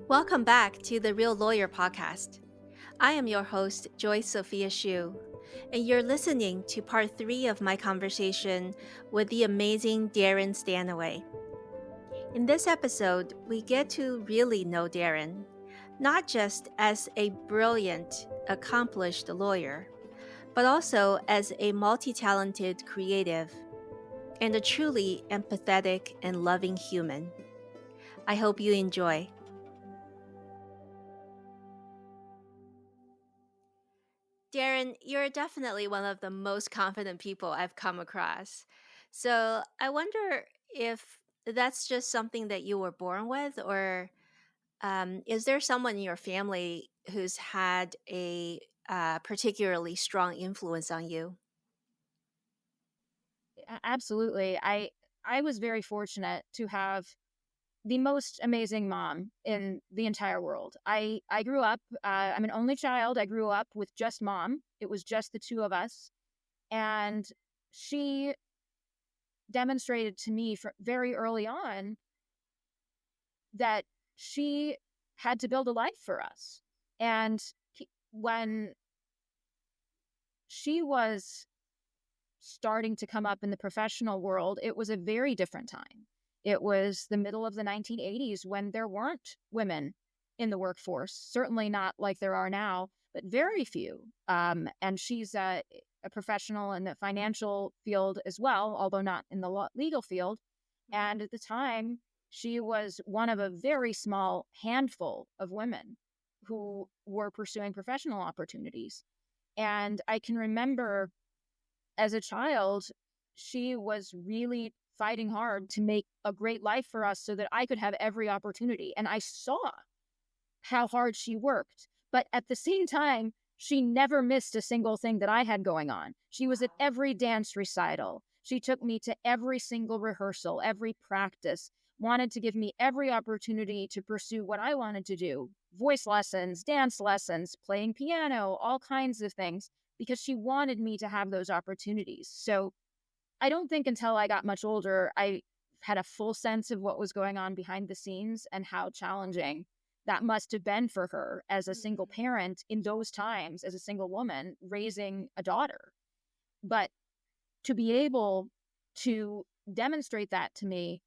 Welcome back to the Real Lawyer Podcast. I am your host, Joyce Sophia Shu, and you're listening to part 3 of my conversation with the amazing Daren Stanaway. In this episode, we get to really know Daren, not just as a brilliant, accomplished lawyer, but also as a multi-talented creative and a truly empathetic and loving human. I hope you enjoy. Daren, you're definitely one of the most confident people I've come across. So I wonder if that's just something that you were born with, or is there someone in your family who's had a particularly strong influence on you? Absolutely. I was very fortunate to have the most amazing mom in the entire world. I grew up. I'm an only child. I grew up with just mom. It was just the two of us, and she demonstrated to me very early on that she had to build a life for us. And when she was starting to come up in the professional world, it was a very different time. It was the middle of the 1980s when there weren't women in the workforce, certainly not like there are now, but very few. And she's a professional in the financial field as well, although not in the legal field. And at the time, she was one of a very small handful of women who were pursuing professional opportunities. And I can remember as a child, she was really fighting hard to make a great life for us so that I could have every opportunity. And I saw how hard she worked. But at the same time, she never missed a single thing that I had going on. She was at every dance recital. She took me to every single rehearsal, every practice, wanted to give me every opportunity to pursue what I wanted to do: voice lessons, dance lessons, playing piano, all kinds of things, because she wanted me to have those opportunities. So I don't think until I got much older, I had a full sense of what was going on behind the scenes and how challenging that must have been for her as a single parent in those times, as a single woman raising a daughter. But to be able to demonstrate that to me,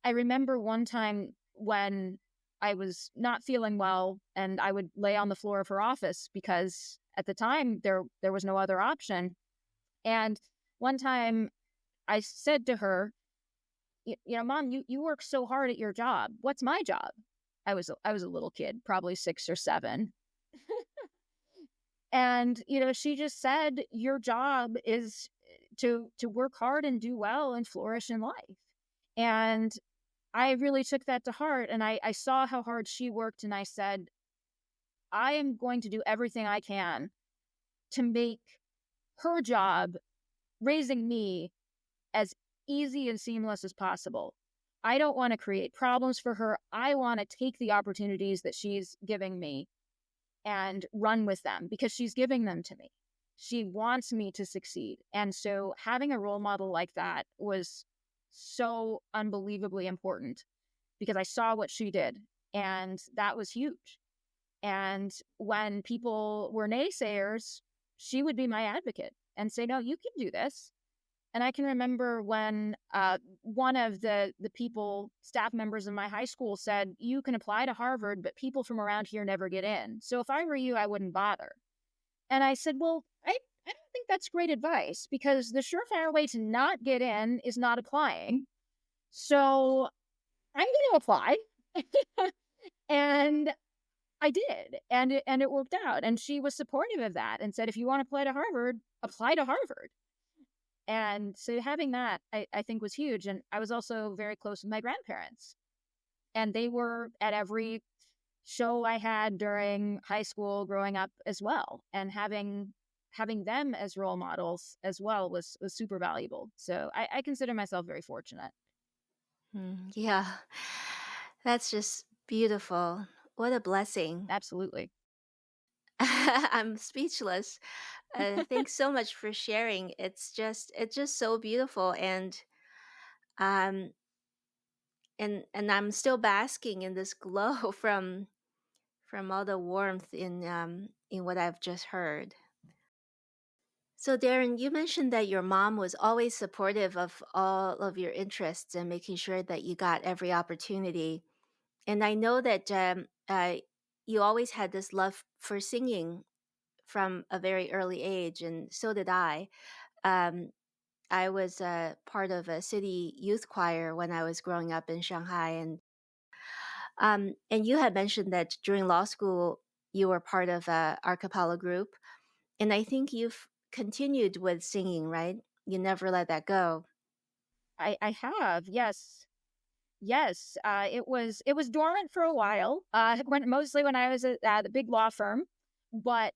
I remember one time when I was not feeling well and I would lay on the floor of her office because at the time there was no other option. And one time I said to her, Mom, you work so hard at your job. What's my job? I was a little kid, probably 6 or 7. And, she just said, your job is to work hard and do well and flourish in life. And I really took that to heart. And I saw how hard she worked. And I said, I am going to do everything I can to make her job raising me as easy and seamless as possible. I don't want to create problems for her. I want to take the opportunities that she's giving me and run with them because she's giving them to me. She wants me to succeed. And so having a role model like that was so unbelievably important because I saw what she did, and that was huge. And when people were naysayers, she would be my advocate and say, no, you can do this. And I can remember when one of the staff members in my high school said, you can apply to Harvard, but people from around here never get in. So if I were you, I wouldn't bother. And I said, well, I don't think that's great advice because the surefire way to not get in is not applying. So I'm going to apply. And I did. And it worked out. And she was supportive of that and said, if you want to apply to Harvard, apply to Harvard. And so having that, I think was huge. And I was also very close with my grandparents. And they were at every show I had during high school growing up as well. And having them as role models as well was super valuable. So I consider myself very fortunate. Yeah, that's just beautiful. What a blessing. Absolutely. I'm speechless. Thanks so much for sharing. It's just so beautiful, and um, and I'm still basking in this glow from all the warmth in what I've just heard. So, Darren, you mentioned that your mom was always supportive of all of your interests and making sure that you got every opportunity. And I know that you always had this love for singing from a very early age, and so did I. Um, I was part of a city youth choir when I was growing up in Shanghai, and you had mentioned that during law school you were part of a a cappella group, and I think you've continued with singing, right? You never let that go. I have, yes. Yes, it was dormant for a while. Mostly when I was at the big law firm, but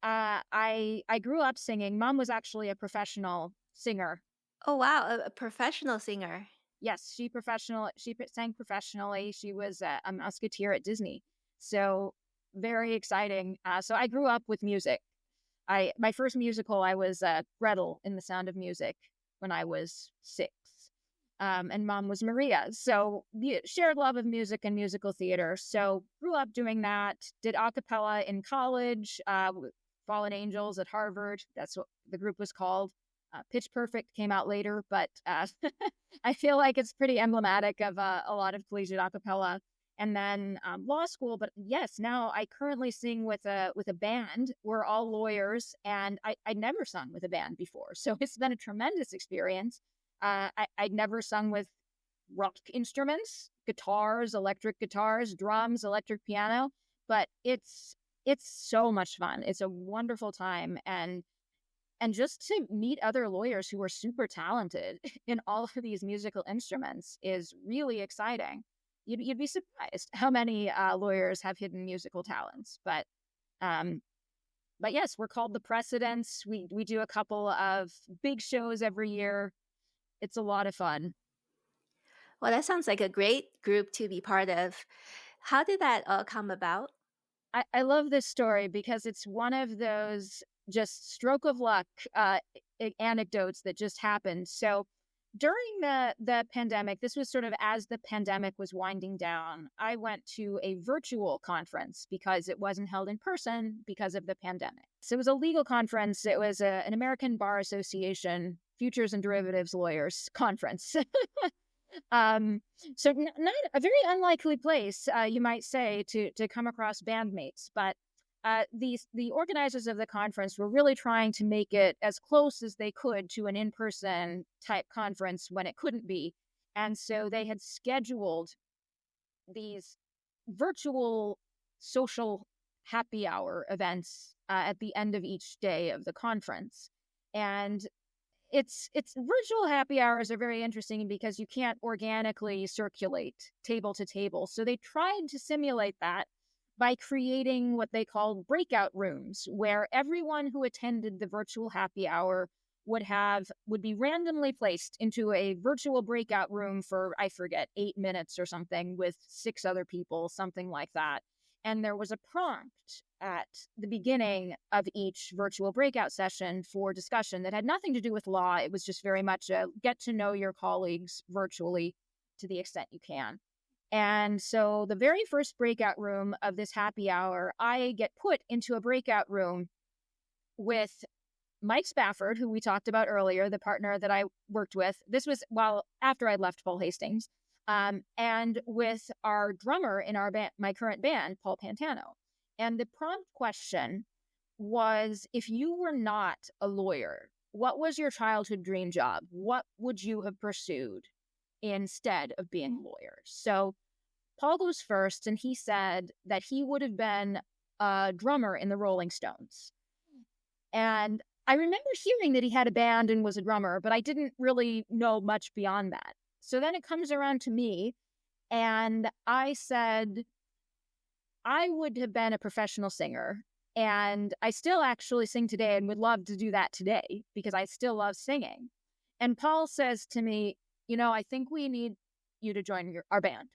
I grew up singing. Mom was actually a professional singer. Oh wow, a professional singer. Yes, sang professionally. She was a musketeer at Disney, so very exciting. So I grew up with music. I My first musical, I was Gretel in The Sound of Music when I was 6. And Mom was Maria. So shared love of music and musical theater. So grew up doing that. Did a cappella in college. Fallen Angels at Harvard. That's what the group was called. Pitch Perfect came out later, but I feel like it's pretty emblematic of a lot of collegiate a cappella. And then law school. But yes, now I currently sing with a band. We're all lawyers, and I'd never sung with a band before, so it's been a tremendous experience. I'd never sung with rock instruments, guitars, electric guitars, drums, electric piano, but it's so much fun. It's a wonderful time, and just to meet other lawyers who are super talented in all of these musical instruments is really exciting. You'd be surprised how many lawyers have hidden musical talents. Um, but yes, we're called the Precedents. We do a couple of big shows every year. It's a lot of fun. Well, that sounds like a great group to be part of. How did that all come about? I love this story because it's one of those just stroke of luck anecdotes that just happened. So during the pandemic, this was sort of as the pandemic was winding down, I went to a virtual conference because it wasn't held in person because of the pandemic. So it was a legal conference. It was an American Bar Association Futures and Derivatives Lawyers conference. So not a very unlikely place, you might say, to come across bandmates. But the organizers of the conference were really trying to make it as close as they could to an in-person type conference when it couldn't be. And so they had scheduled these virtual social happy hour events at the end of each day of the conference. And it's virtual happy hours are very interesting because you can't organically circulate table to table. So they tried to simulate that by creating what they called breakout rooms, where everyone who attended the virtual happy hour would be randomly placed into a virtual breakout room for, I forget, 8 minutes or something with 6 other people, something like that. And there was a prompt at the beginning of each virtual breakout session for discussion that had nothing to do with law. It was just very much a get to know your colleagues virtually to the extent you can. And so the very first breakout room of this happy hour, I get put into a breakout room with Mike Spafford, who we talked about earlier, the partner that I worked with. This was after I'd left Paul Hastings, and with our drummer in our band, my current band, Paul Pantano. And the prompt question was, if you were not a lawyer, what was your childhood dream job? What would you have pursued instead of being a lawyer? So Paul goes first, and he said that he would have been a drummer in the Rolling Stones. And I remember hearing that he had a band and was a drummer, but I didn't really know much beyond that. So then it comes around to me, and I said I would have been a professional singer. And I still actually sing today and would love to do that today because I still love singing. And Paul says to me, I think we need you to join our band.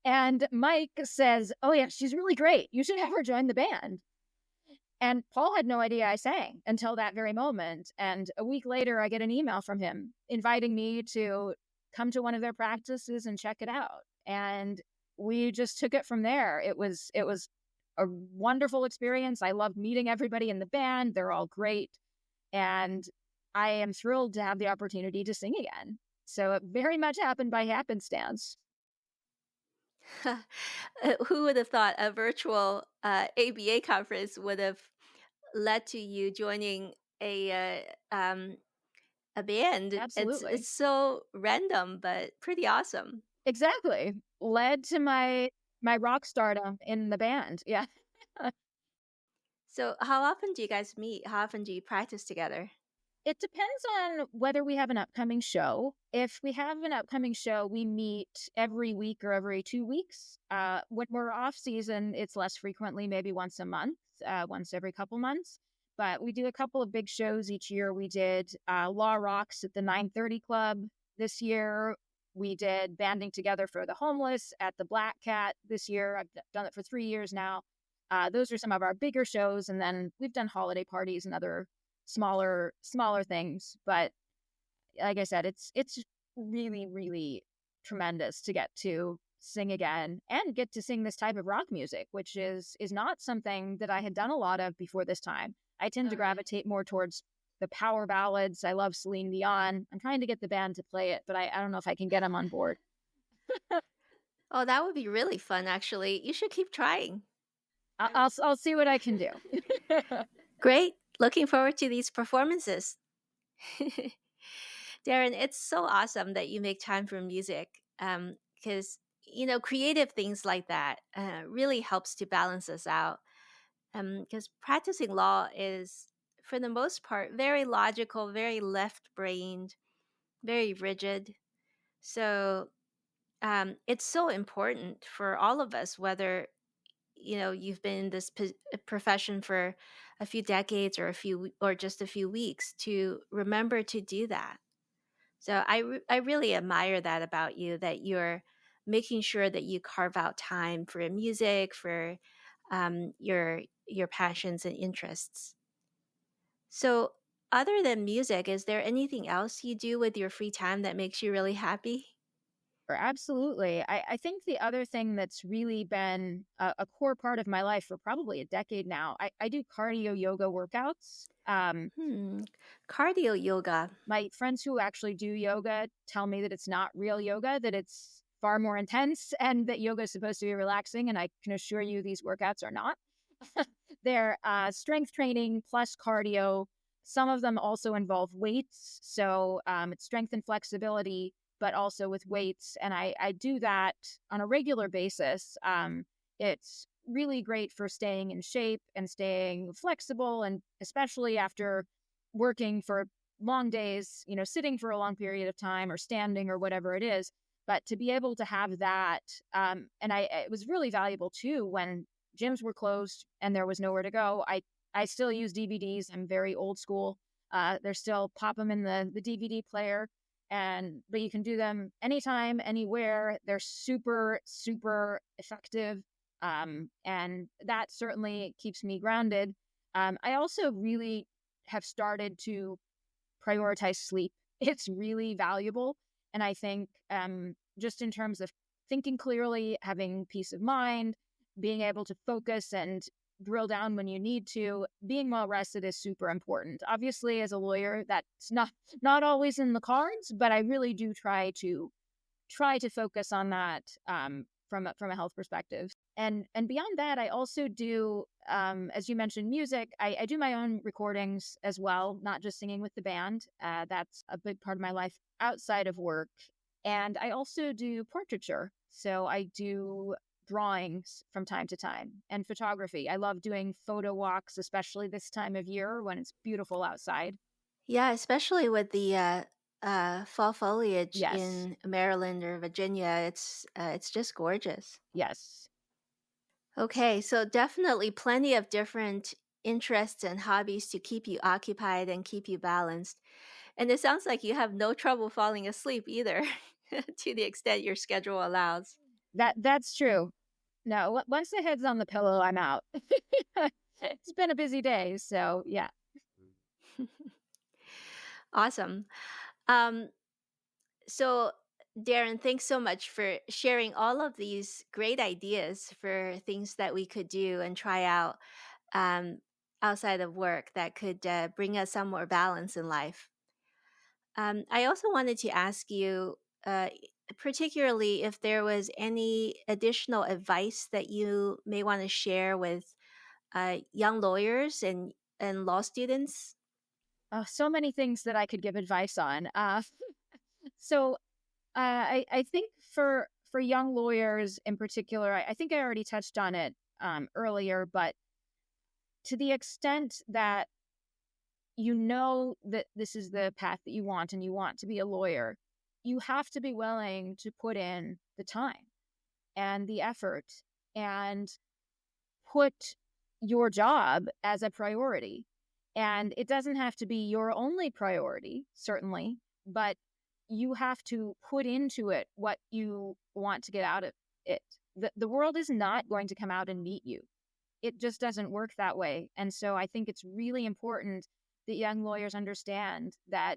And Mike says, oh, yeah, she's really great. You should have her join the band. And Paul had no idea I sang until that very moment. And a week later, I get an email from him inviting me to come to one of their practices and check it out. And we just took it from there. It was a wonderful experience. I loved meeting everybody in the band. They're all great. And I am thrilled to have the opportunity to sing again. So it very much happened by happenstance. Who would have thought a virtual ABA conference would have led to you joining a band? It's Absolutely. so random, but pretty awesome. Exactly. Led to my rock stardom in the band. Yeah. So, how often do you guys meet? How often do you practice together? It depends on whether we have an upcoming show. If we have an upcoming show, we meet every week or every 2 weeks. When we're off season, it's less frequently, maybe once a month, once every couple months. But we do a couple of big shows each year. We did Law Rocks at the 930 Club this year. We did Banding Together for the Homeless at the Black Cat this year. I've done it for 3 years now. Those are some of our bigger shows. And then we've done holiday parties and other smaller things. But like I said, it's really, really tremendous to get to sing again and get to sing this type of rock music, which is not something that I had done a lot of before this time. I tend to All right. gravitate more towards the power ballads. I love Celine Dion. I'm trying to get the band to play it, but I don't know if I can get them on board. Oh, that would be really fun, actually. You should keep trying. I'll see what I can do. Great. Looking forward to these performances. Darren, it's so awesome that you make time for music because, creative things like that really helps to balance us out. Because practicing law is, for the most part, very logical, very left brained, very rigid. So it's so important for all of us, whether you've been in this profession for a few decades or or just a few weeks, to remember to do that. So I really admire that about you, that you're making sure that you carve out time for music, for your passions and interests. So other than music, is there anything else you do with your free time that makes you really happy? Absolutely. I think the other thing that's really been a core part of my life for probably a decade now, I do cardio yoga workouts. Hmm. Cardio yoga. My friends who actually do yoga tell me that it's not real yoga, that it's far more intense, and that yoga is supposed to be relaxing. And I can assure you these workouts are not. They're strength training plus cardio. Some of them also involve weights. So it's strength and flexibility, but also with weights. And I do that on a regular basis. It's really great for staying in shape and staying flexible. And especially after working for long days, sitting for a long period of time or standing or whatever it is. But to be able to have that, and it was really valuable too when gyms were closed and there was nowhere to go. I still use DVDs. I'm very old school. They're still pop them in the DVD player, but you can do them anytime, anywhere. They're super, super effective. And that certainly keeps me grounded. I also really have started to prioritize sleep. It's really valuable. And I think just in terms of thinking clearly, having peace of mind, being able to focus and drill down when you need to, being well rested is super important. Obviously, as a lawyer, that's not always in the cards, but I really do try to focus on that from a health perspective. And beyond that, I also do, as you mentioned, music. I do my own recordings as well, not just singing with the band. That's a big part of my life outside of work. And I also do portraiture. So I do drawings from time to time and photography. I love doing photo walks, especially this time of year when it's beautiful outside. Yeah, especially with the fall foliage Yes, in Maryland or Virginia, it's just gorgeous. yes. Okay, so definitely plenty of different interests and hobbies to keep you occupied and keep you balanced. And it sounds like you have no trouble falling asleep either, to the extent your schedule allows. That's true. No, once the head's on the pillow, I'm out. It's been a busy day, so yeah. Awesome. Um, so Darren, thanks so much for sharing all of these great ideas for things that we could do and try out um, outside of work that could bring us some more balance in life. I also wanted to ask you, particularly if there was any additional advice that you may want to share with young lawyers and law students. So many things that I could give advice on. So I think for young lawyers in particular, I think I already touched on it earlier, but to the extent that you know that this is the path that you want and you want to be a lawyer, you have to be willing to put in the time and the effort and put your job as a priority. And it doesn't have to be your only priority, certainly, but you have to put into it what you want to get out of it. The world is not going to come out and meet you. It just doesn't work that way. And so I think it's really important that young lawyers understand that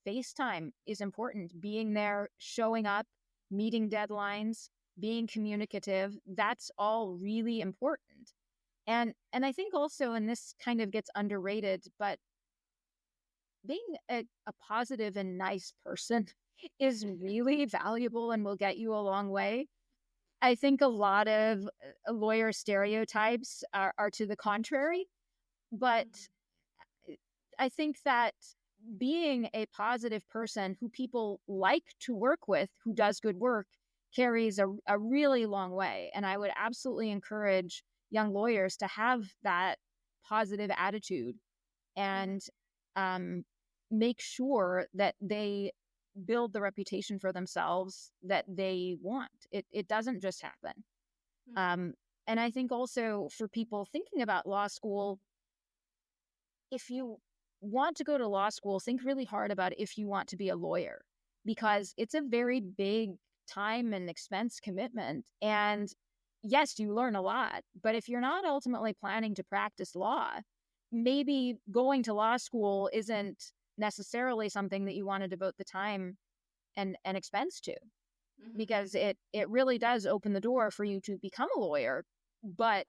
FaceTime is important. Being there, showing up, meeting deadlines, being communicative, that's all really important. And I think also, and this kind of gets underrated, but being a positive and nice person is really valuable and will get you a long way. I think a lot of lawyer stereotypes are to the contrary, but I think that being a positive person who people like to work with, who does good work, carries a really long way. And I would absolutely encourage young lawyers to have that positive attitude and make sure that they build the reputation for themselves that they want. It doesn't just happen. And I think also for people thinking about law school, if you want to go to law school, think really hard about if you want to be a lawyer, because it's a very big time and expense commitment. And yes, you learn a lot, but if you're not ultimately planning to practice law, maybe going to law school isn't necessarily something that you want to devote the time and expense to, because it really does open the door for you to become a lawyer. But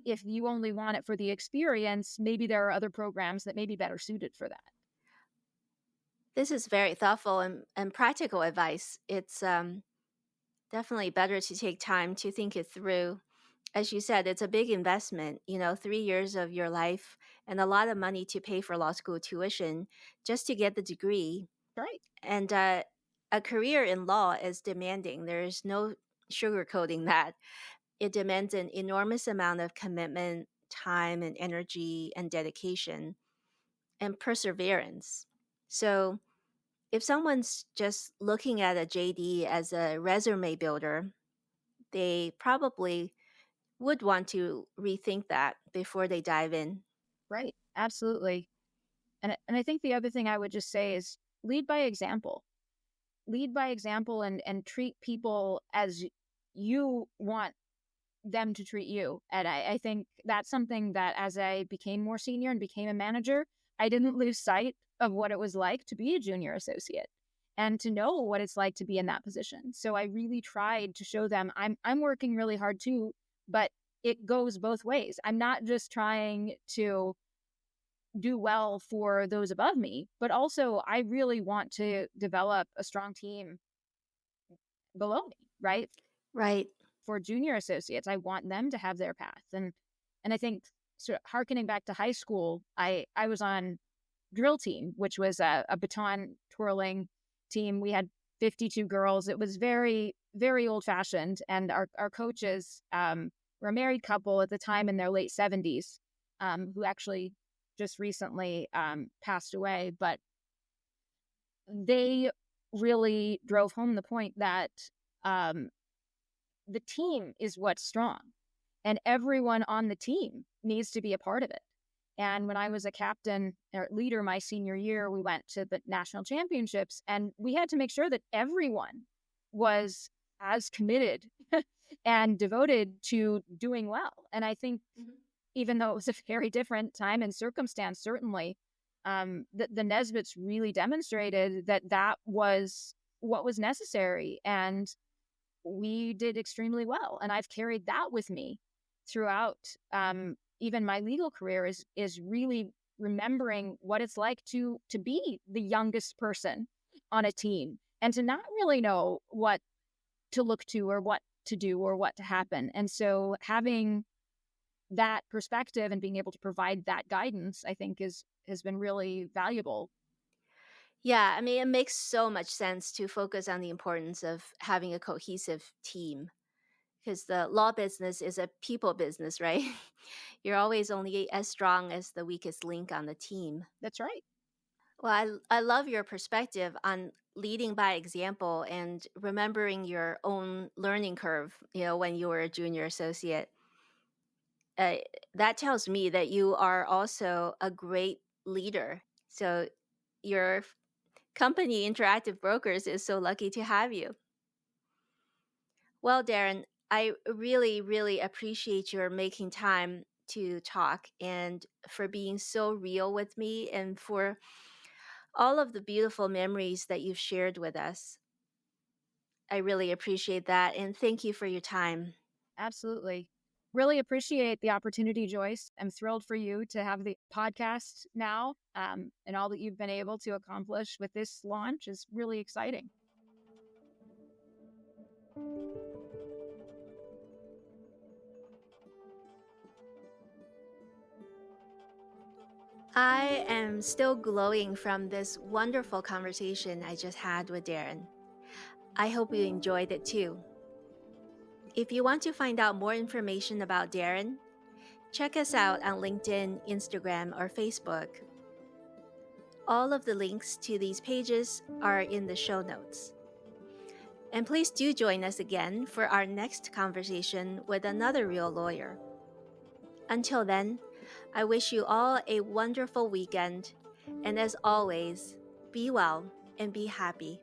if you only want it for the experience, maybe there are other programs that may be better suited for that. This is very thoughtful and practical advice. It's definitely better to take time to think it through. As you said, it's a big investment, 3 years of your life and a lot of money to pay for law school tuition just to get the degree. Right. And a career in law is demanding. There's no sugarcoating that. It demands an enormous amount of commitment, time, and energy, and dedication, and perseverance. So, if someone's just looking at a JD as a resume builder, they probably would want to rethink that before they dive in. Right. Absolutely. And I think the other thing I would just say is lead by example. Lead by example and treat people as you want them to treat you. And I think that's something that as I became more senior and became a manager, I didn't lose sight of what it was like to be a junior associate and to know what it's like to be in that position. So I really tried to show them I'm working really hard too, but it goes both ways. I'm not just trying to do well for those above me, but also I really want to develop a strong team below me, right? Right. For junior associates, I want them to have their path. And I think sort of harkening back to high school, I was on drill team, which was a baton twirling team. We had 52 girls. It was very, very old fashioned. And our coaches were a married couple at the time in their late 70s who actually just recently passed away. But they really drove home the point that the team is what's strong, and everyone on the team needs to be a part of it. And when I was a captain or leader my senior year, we went to the national championships, and we had to make sure that everyone was as committed and devoted to doing well. And I think even though it was a very different time and circumstance, certainly, the Nesbitts really demonstrated that was what was necessary. And we did extremely well. And I've carried that with me throughout even my legal career, is really remembering what it's like to be the youngest person on a team and to not really know what to look to or what to do or what to happen. And so having that perspective and being able to provide that guidance, I think has been really valuable. Yeah, I mean, it makes so much sense to focus on the importance of having a cohesive team because the law business is a people business, right? You're always only as strong as the weakest link on the team. That's right. Well, I love your perspective on leading by example and remembering your own learning curve, when you were a junior associate. Uh, that tells me that you are also a great leader. So your company, Interactive Brokers, is so lucky to have you. Well, Daren, I really, really appreciate your making time to talk and for being so real with me and for all of the beautiful memories that you've shared with us. I really appreciate that. And thank you for your time. Absolutely. Really appreciate the opportunity, Joyce. I'm thrilled for you to have the podcast now, and all that you've been able to accomplish with this launch is really exciting. I am still glowing from this wonderful conversation I just had with Daren. I hope you enjoyed it too. If you want to find out more information about Daren, check us out on LinkedIn, Instagram, or Facebook. All of the links to these pages are in the show notes. And please do join us again for our next conversation with another real lawyer. Until then, I wish you all a wonderful weekend, and as always, be well and be happy.